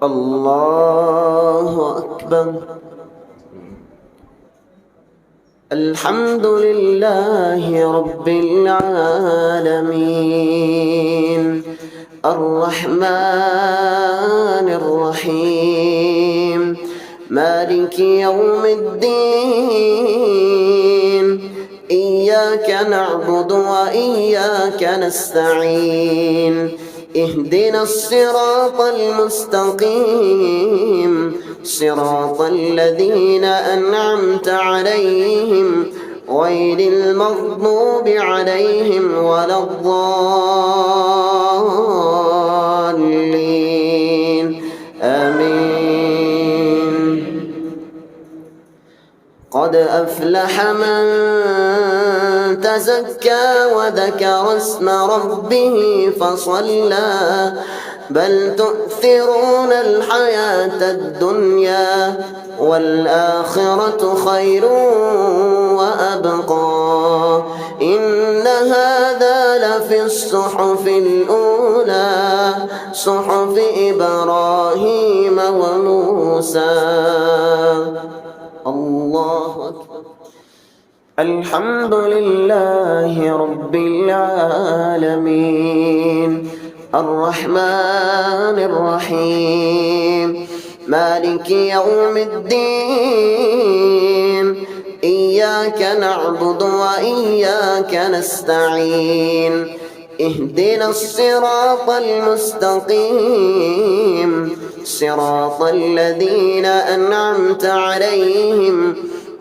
الله أكبر. الحمد لله رب العالمين الرحمن الرحيم مالك يوم الدين إياك نعبد وإياك نستعين اهدنا الصراط المستقيم صراط الذين أنعمت عليهم غير المغضوب عليهم ولا الضالين آمين. قد أفلح من تزكى وذكر اسم ربه فصلى بل تؤثرون الحياة الدنيا والآخرة خير وأبقى إن هذا لفي الصحف الأولى صحف إبراهيم وموسى. الله أكبر. الحمد لله رب العالمين الرحمن الرحيم مالك يوم الدين إياك نعبد وإياك نستعين اهدنا الصراط المستقيم صراط الذين أنعمت عليهم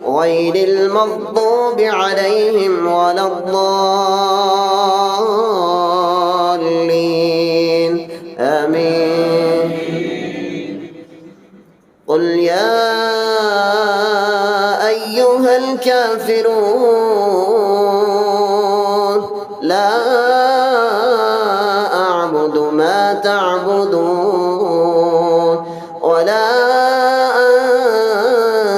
غير المغضوب عليهم ولا الضالين آمين. قل يا أيها الكافرون لا أعبد ما تعبدون ولا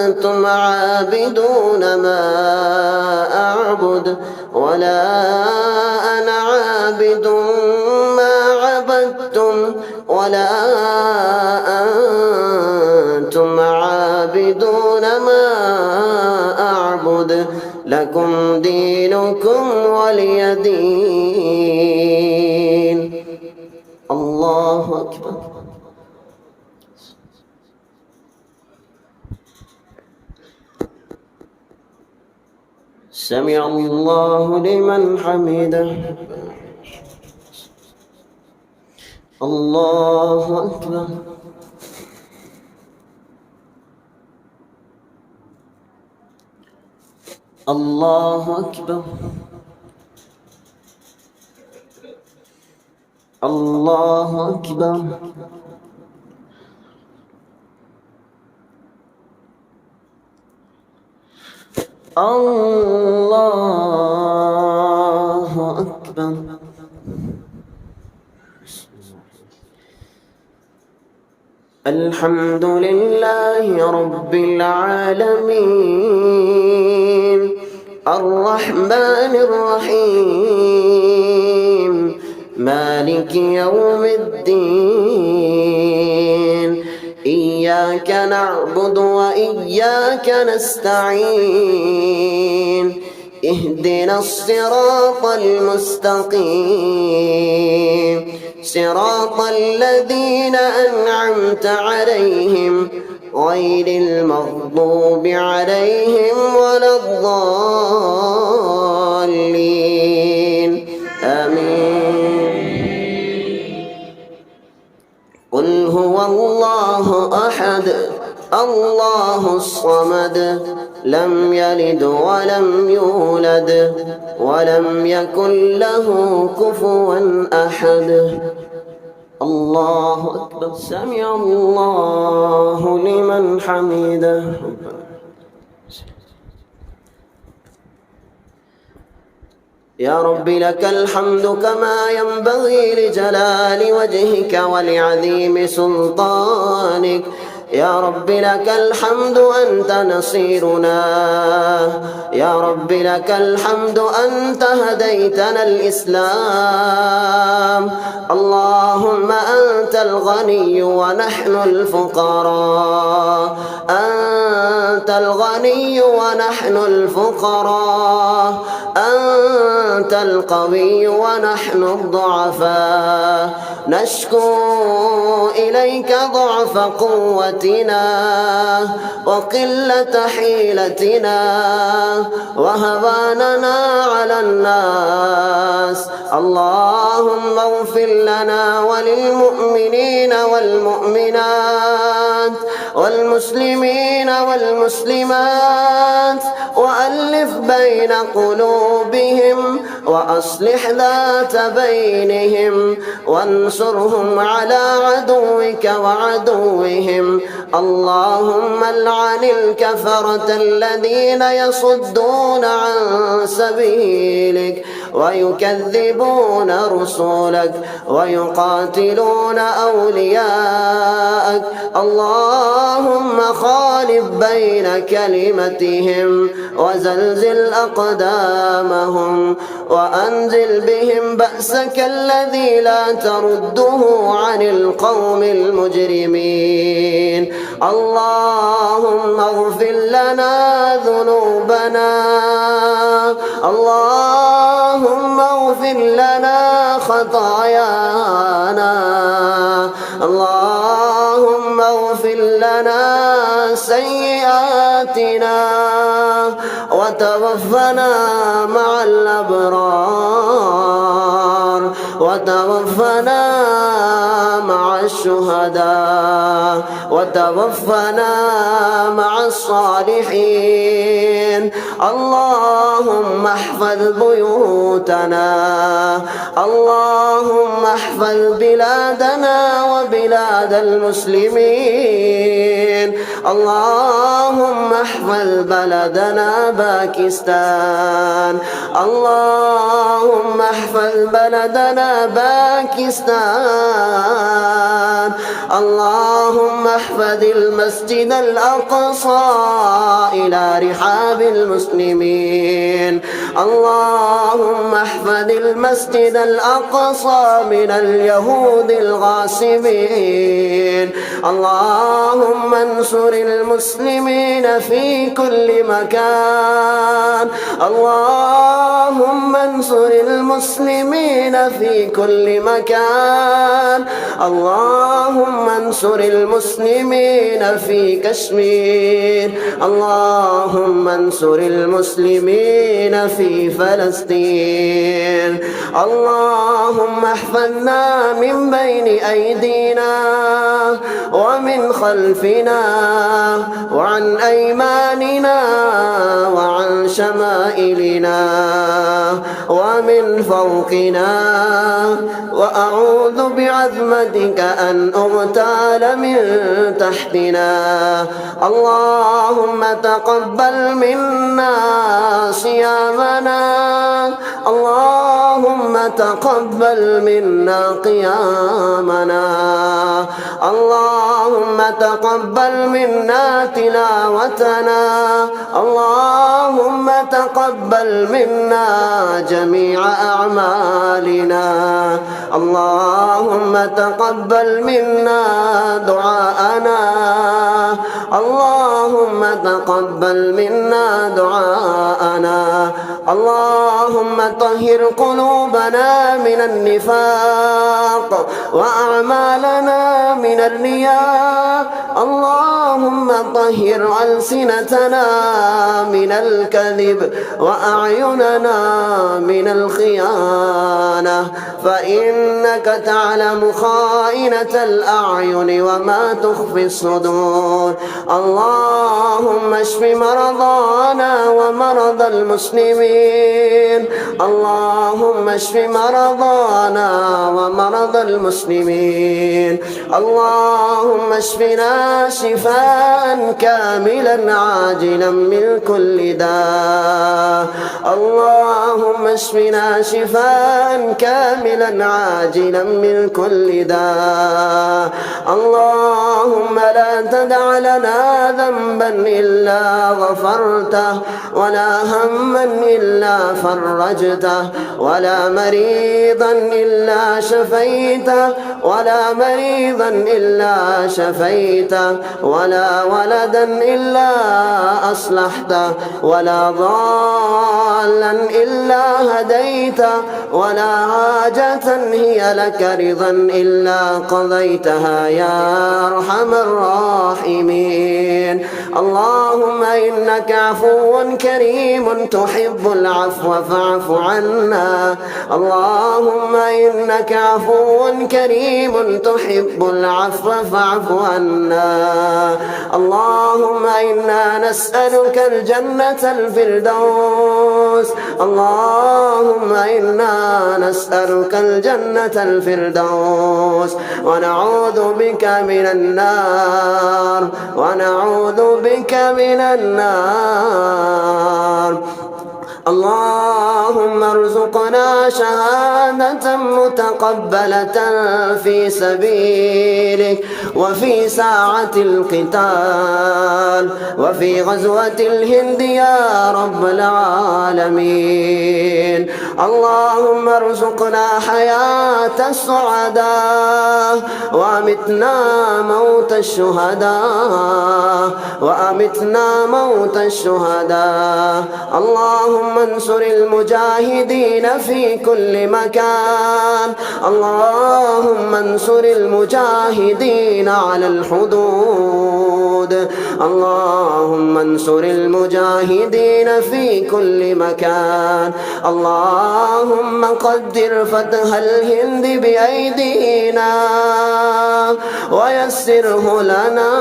أنتم عابدون ما أعبد ولا أنا عابد ما عبدتم ولا أنتم عابدون ما أعبد لكم دينكم ولي دين. الله أكبر. سمع الله لمن حمده. الله أكبر. الله أكبر. الله أكبر. الله أكبر. الحمد لله رب العالمين الرحمن الرحيم مالك يوم الدين إياك نعبد وإياك نستعين اهدنا الصراط المستقيم صراط الذين أنعمت عليهم غير المغضوب عليهم ولا الضالين آمين. قل هو الله أحد الله الصمد لم يلد ولم يولد ولم يكن له كفوا أحد. الله أكبر. سمع الله لمن حمده. يا رب لك الحمد كما ينبغي لجلال وجهك ولعظيم سلطانك يا رب لك الحمد أنت نصيرنا، يا رب لك الحمد أنت هديتنا الإسلام. اللهم أنت الغني ونحن الفقراء، أنت الغني ونحن الفقراء، أنت القوي ونحن الضعفاء، نشكو إليك ضعف قوتنا وقلة حيلتنا وهواننا على الناس. اللهم اغفر لنا وللمؤمنين والمؤمنات والمسلمين والمسلمات، وألف بين قلوبهم وأصلح ذات بينهم، وانصرهم على عدوك وعدوهم. اللهم العن الكفرة الذين يصدون عن سبيلك ويكذبون رسولك ويقاتلون أولياءك. اللهم خالف بين كلمتهم وزلزل أقدامهم، وأنزل بهم بأسك الذي لا ترده عن القوم المجرمين. اللهم اغفر لنا ذنوبنا، اللهم اغفر لنا خطايانا، اللهم اغفر لنا سيئاتنا وتوفنا مع الأبرار، وتوفنا مع الشهداء، وتوفنا مع الصالحين. اللهم احفظ بيوتنا، اللهم احفظ بلادنا وبلاد المسلمين. اللهم احفظ بلدنا باكستان، اللهم احفظ بلدنا باكستان. اللهم احفظ المسجد الأقصى إلى رحاب المسلمين. اللهم احفظ المسجد الأقصى من اليهود الغاصبين. اللهم انصر المسلمين في كل مكان، اللهم انصر المسلمين في كل مكان. اللهم انصر المسلمين في كشمير، اللهم انصر المسلمين في فلسطين. اللهم احفظنا من بين أيدينا ومن خلفنا وعن أيماننا وعن شمائلنا ومن فوقنا، وأعوذ بعظمتك أن أغتال من تحتنا. اللهم تقبل منا صيامنا، اللهم تقبل منا قيامنا، اللهم تقبل منا تلاوتنا، اللهم تقبل منا جميع أعمالنا. اللهم تقبل منا دعاءنا، اللهم تقبل منا دعاءنا. اللهم طهر قلوبنا من النفاق وأعمالنا من الرياء. اللهم طهر ألسنتنا من الكذب وأعيننا من الخيانة، فإنك تعلم خائنة الأعين وما تخفي الصدور. اللهم اشف مرضانا ومرضى المسلمين، اللهم اشف مرضانا ومرضى المسلمين. اللهم اشفنا شفاء كاملا عاجلا من كل داء. اللهم اشفنا شفاء كاملا عاجلا من كل داء. اللهم اللهم لا تدع لنا ذنبا إلا غفرته، ولا هما إلا فرجته، ولا مريضا إلا شفيته، ولا مريضا إلا شفيته، ولا ولدا إلا أصلحته، ولا ضالا إلا هديته، ولا حاجة هي لك رضا إلا قضيتها يا أرحم الراحمين. اللهم إنك عفو كريم تحب العفو فاعف عنا. اللهم إنك عفو كريم تحب العفو فاعف عنا. اللهم إنا نسألك الجنة الفردوس. اللهم إنا نسألك الجنة الفردوس، ونعوذ بك من النار، ونعوذ بك من النار. اللهم ارزقنا شهادة متقبلة في سبيلك، وفي ساعة القتال، وفي غزوة الهند يا رب العالمين. اللهم ارزقنا حياة السعداء، وأمتنا موت الشهداء، وأمتنا موت الشهداء. اللهم انصر المجاهدين في كل مكان. اللهم انصر المجاهدين على الحدود. اللهم انصر المجاهدين في كل مكان. اللهم قدر فتح الهند بأيدينا، ويسره لنا،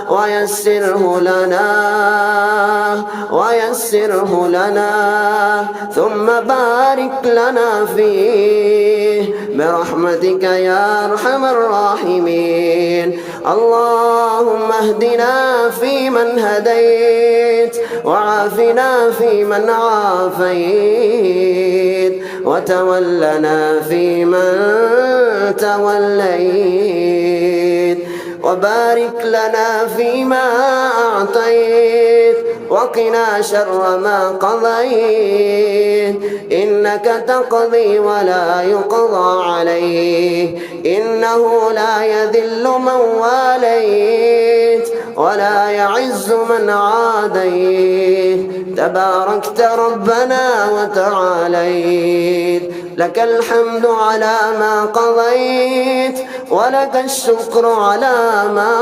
ويسره لنا، ويسره لنا، ثم بارك لنا فيه برحمتك يا أرحم الراحمين. اللهم اهدنا فيمن هديت، وعافنا فيمن عافيت، وتولنا فيمن توليت، وبارك لنا فيما أعطيت، وقنا شر ما قضيت. إنك تقضي ولا يقضى عليه، إنه لا يذل من واليت، ولا يعز من عاديت. تباركت ربنا وتعاليت، لك الحمد على ما قضيت، ولك الشكر على ما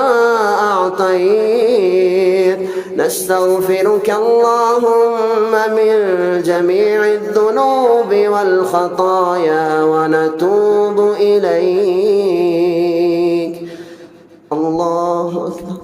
أعطيت. نستغفرك اللهم من جميع الذنوب والخطايا ونتوب إليك. الله أكبر.